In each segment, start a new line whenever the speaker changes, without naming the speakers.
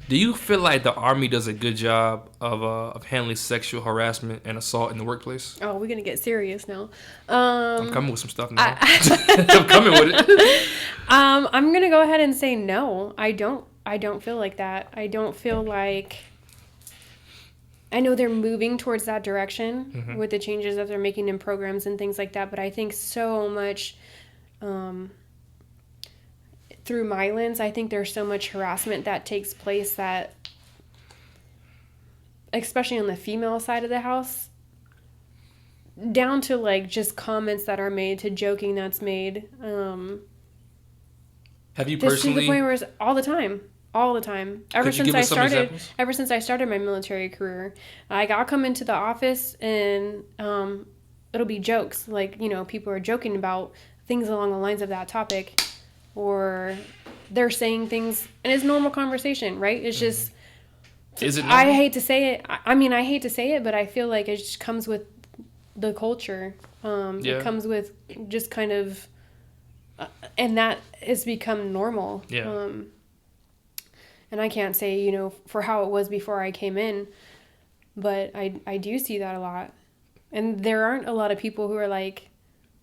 Do you feel like the Army does a good job of handling sexual harassment and assault in the workplace?
Oh, we're gonna get serious now.
I'm coming with some stuff now. I'm coming with it.
I'm gonna go ahead and say no. I don't feel like that. I don't feel like. I know they're moving towards that direction with the changes that they're making in programs and things like that, but I think so much. Through my lens, I think there's so much harassment that takes place that, especially on the female side of the house, down to like just comments that are made to joking that's made.
Have you
Just to the
personally?
point where it's all the time. Ever
Could you
since
give
I
us some
started,
examples?
ever since I started my military career, like I'll come into the office and it'll be jokes. Like, people are joking about things along the lines of that topic, or they're saying things, and it's normal conversation, right? It's just,
Is it normal?
I hate to say it. I mean, I hate to say it, but I feel like it just comes with the culture. It comes with just kind of, and that has become normal.
Yeah.
And I can't say, for how it was before I came in, but I do see that a lot. And there aren't a lot of people who are like,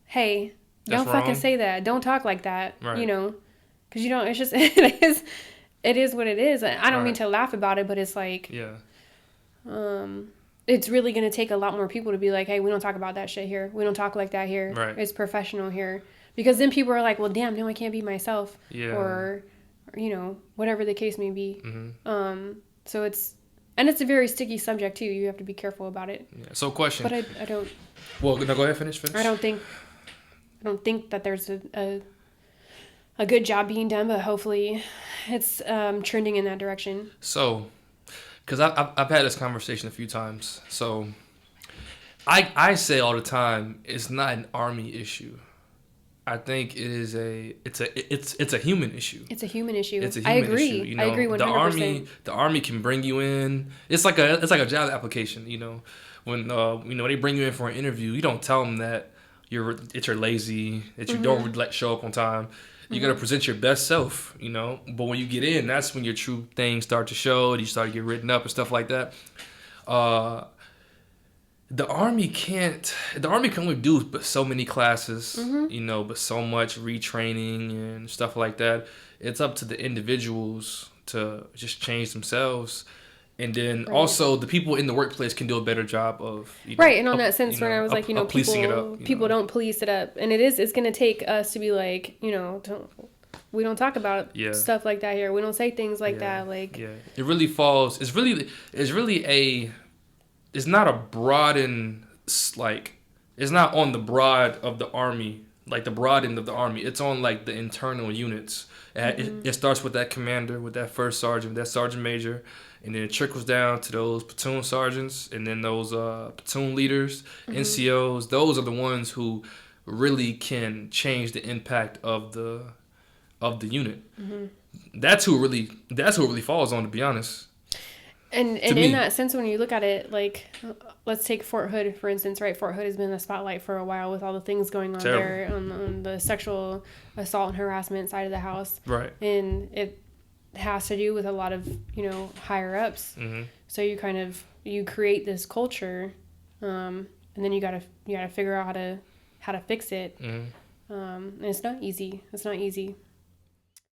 hey,
That's
don't fucking
wrong.
say that. Don't talk like that.
Right.
Because it's just, it is what it is. I don't mean
Right.
to laugh about it, but it's like,
Yeah.
it's really going to take a lot more people to be like, hey, we don't talk about that shit here. We don't talk like that here.
Right.
It's professional here. Because then people are like, well, damn, no, I can't be myself.
Yeah.
Or whatever the case may be.
Mm-hmm.
So it's a very sticky subject too. You have to be careful about it.
Yeah. So, question.
But I don't.
Well, no, go ahead. Finish.
I don't think that there's a good job being done, but hopefully it's trending in that direction.
So, because I've had this conversation a few times. So, I say all the time, it's not an Army issue. I think it is it's a human issue.
It's a human issue.
It's a human
I agree.
issue.
I agree 100%.
The army can bring you in. It's like a job application. When they bring you in for an interview, you don't tell them that you're lazy, that you don't show up on time. You're gonna present your best self. But when you get in, that's when your true things start to show. And you start to get written up and stuff like that. The Army can only do but so many classes, but so much retraining and stuff like that. It's up to the individuals to just change themselves. And then also the people in the workplace can do a better job of
right. And on that sense, when I was like,
policing it up,
people don't police it up, and it's going to take us to be like, we don't talk about stuff like that here. We don't say things like that. Like,
it really falls. It's really it's not a broadened, like, it's not on the broad of the Army, like the broad end of the Army. It's on like the internal units. It starts with that commander, with that first sergeant, that sergeant major, and then it trickles down to those platoon sergeants, and then those platoon leaders, NCOs. Those are the ones who really can change the impact of the unit. That's who it really falls on, to be honest.
And in that sense, when you look at it, like, let's take Fort Hood, for instance, right? Fort Hood has been in the spotlight for a while with all the things going on there on the sexual assault and harassment side of the house.
Right.
And it has to do with a lot of, higher ups. So you create this culture, and then you gotta figure out how to fix it. And it's not easy.